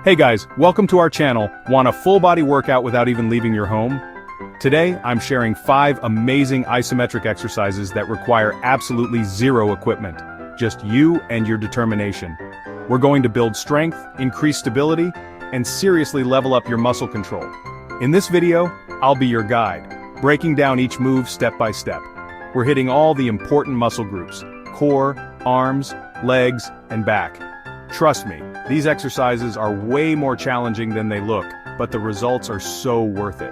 Hey guys, welcome to our channel. Want a full body workout without even leaving your home? Today, I'm sharing 5 amazing isometric exercises that require absolutely zero equipment. Just you and your determination. We're going to build strength, increase stability, and seriously level up your muscle control. In this video, I'll be your guide, breaking down each move step by step. We're hitting all the important muscle groups: core, arms, legs, and back. Trust me, these exercises are way more challenging than they look, but the results are so worth it.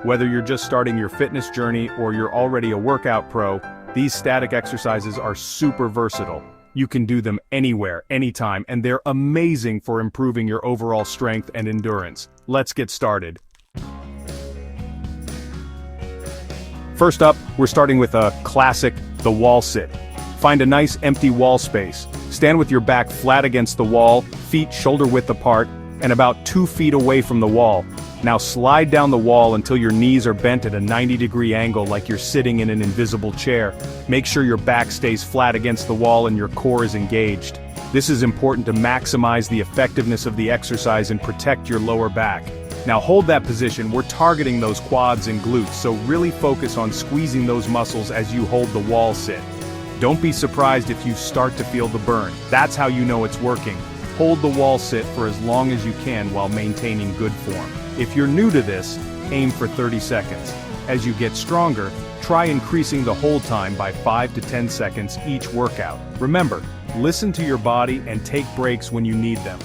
Whether you're just starting your fitness journey or you're already a workout pro, these static exercises are super versatile. You can do them anywhere, anytime, and they're amazing for improving your overall strength and endurance. Let's get started. First up, we're starting with a classic, the wall sit. Find a nice empty wall space. Stand with your back flat against the wall, feet shoulder width apart, and about 2 feet away from the wall. Now slide down the wall until your knees are bent at a 90-degree angle like you're sitting in an invisible chair. Make sure your back stays flat against the wall and your core is engaged. This is important to maximize the effectiveness of the exercise and protect your lower back. Now hold that position. We're targeting those quads and glutes, so really focus on squeezing those muscles as you hold the wall sit. Don't be surprised if you start to feel the burn. That's how you know it's working. Hold the wall sit for as long as you can while maintaining good form. If you're new to this, aim for 30 seconds. As you get stronger, try increasing the hold time by 5 to 10 seconds each workout. Remember, listen to your body and take breaks when you need them.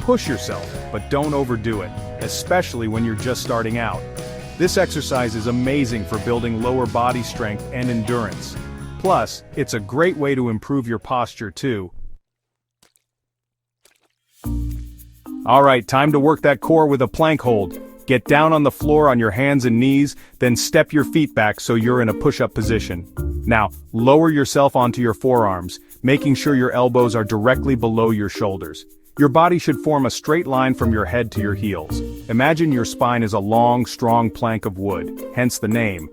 Push yourself, but don't overdo it, especially when you're just starting out. This exercise is amazing for building lower body strength and endurance. Plus, it's a great way to improve your posture too. Alright, time to work that core with a plank hold. Get down on the floor on your hands and knees, then step your feet back so you're in a push-up position. Now, lower yourself onto your forearms, making sure your elbows are directly below your shoulders. Your body should form a straight line from your head to your heels. Imagine your spine is a long, strong plank of wood, hence the name.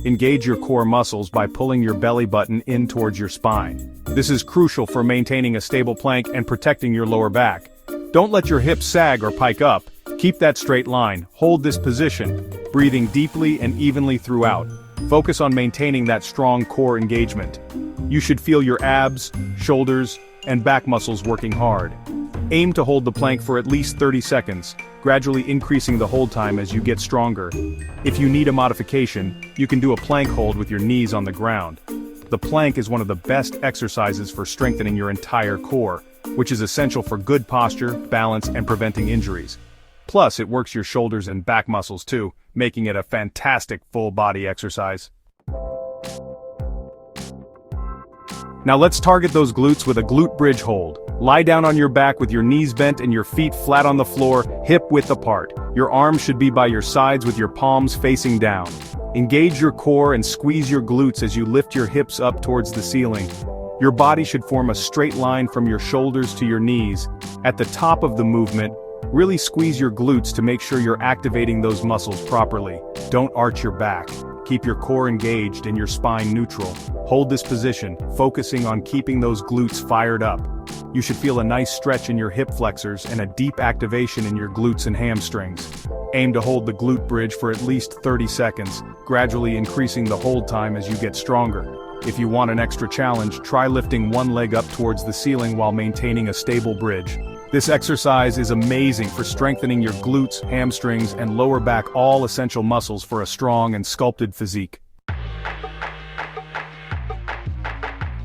Engage your core muscles by pulling your belly button in towards your spine. This is crucial for maintaining a stable plank and protecting your lower back. Don't let your hips sag or pike up. Keep that straight line. Hold this position, breathing deeply and evenly throughout. Focus on maintaining that strong core engagement. You should feel your abs, shoulders, and back muscles working hard. Aim to hold the plank for at least 30 seconds, gradually increasing the hold time as you get stronger. If you need a modification, you can do a plank hold with your knees on the ground. The plank is one of the best exercises for strengthening your entire core, which is essential for good posture, balance, and preventing injuries. Plus, it works your shoulders and back muscles too, making it a fantastic full body exercise. Now let's target those glutes with a glute bridge hold. Lie down on your back with your knees bent and your feet flat on the floor, hip width apart. Your arms should be by your sides with your palms facing down. Engage your core and squeeze your glutes as you lift your hips up towards the ceiling. Your body should form a straight line from your shoulders to your knees. At the top of the movement, really squeeze your glutes to make sure you're activating those muscles properly. Don't arch your back. Keep your core engaged and your spine neutral. Hold this position, focusing on keeping those glutes fired up. You should feel a nice stretch in your hip flexors and a deep activation in your glutes and hamstrings. Aim to hold the glute bridge for at least 30 seconds, gradually increasing the hold time as you get stronger. If you want an extra challenge, try lifting one leg up towards the ceiling while maintaining a stable bridge. This exercise is amazing for strengthening your glutes, hamstrings, and lower back, all essential muscles for a strong and sculpted physique.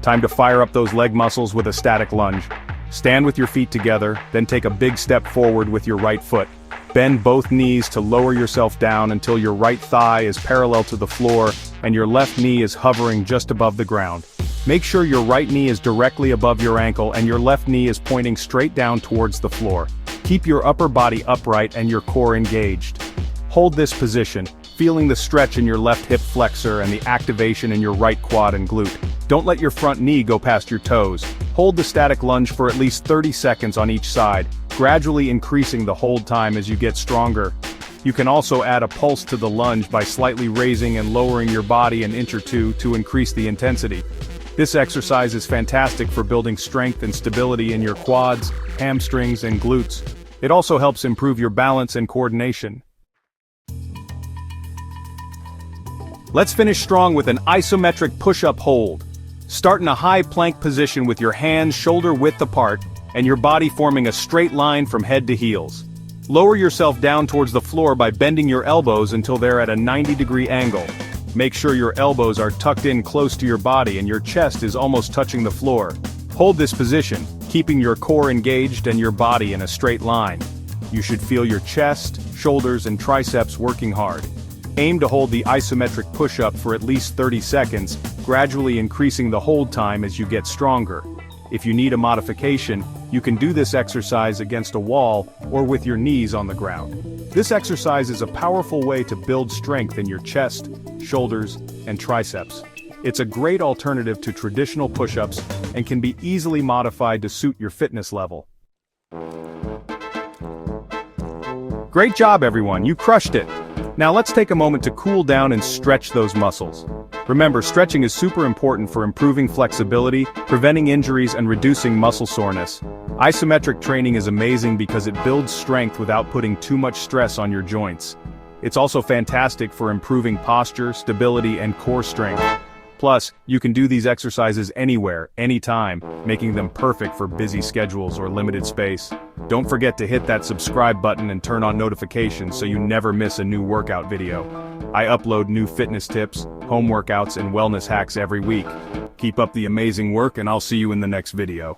Time to fire up those leg muscles with a static lunge. Stand with your feet together, then take a big step forward with your right foot. Bend both knees to lower yourself down until your right thigh is parallel to the floor and your left knee is hovering just above the ground. Make sure your right knee is directly above your ankle and your left knee is pointing straight down towards the floor. Keep your upper body upright and your core engaged. Hold this position, feeling the stretch in your left hip flexor and the activation in your right quad and glute. Don't let your front knee go past your toes. Hold the static lunge for at least 30 seconds on each side, gradually increasing the hold time as you get stronger. You can also add a pulse to the lunge by slightly raising and lowering your body an inch or two to increase the intensity. This exercise is fantastic for building strength and stability in your quads, hamstrings, and glutes. It also helps improve your balance and coordination. Let's finish strong with an isometric push-up hold. Start in a high plank position with your hands shoulder-width apart and your body forming a straight line from head to heels. Lower yourself down towards the floor by bending your elbows until they're at a 90-degree angle. Make sure your elbows are tucked in close to your body and your chest is almost touching the floor. Hold this position, keeping your core engaged and your body in a straight line. You should feel your chest, shoulders, and triceps working hard. Aim to hold the isometric push-up for at least 30 seconds, gradually increasing the hold time as you get stronger. If you need a modification, you can do this exercise against a wall or with your knees on the ground. This exercise is a powerful way to build strength in your chest, shoulders, and triceps. It's a great alternative to traditional push-ups and can be easily modified to suit your fitness level. Great job, everyone, you crushed it! Now let's take a moment to cool down and stretch those muscles. Remember, stretching is super important for improving flexibility, preventing injuries, and reducing muscle soreness. Isometric training is amazing because it builds strength without putting too much stress on your joints. It's also fantastic for improving posture, stability, and core strength. Plus, you can do these exercises anywhere, anytime, making them perfect for busy schedules or limited space. Don't forget to hit that subscribe button and turn on notifications so you never miss a new workout video. I upload new fitness tips, home workouts, and wellness hacks every week. Keep up the amazing work and I'll see you in the next video.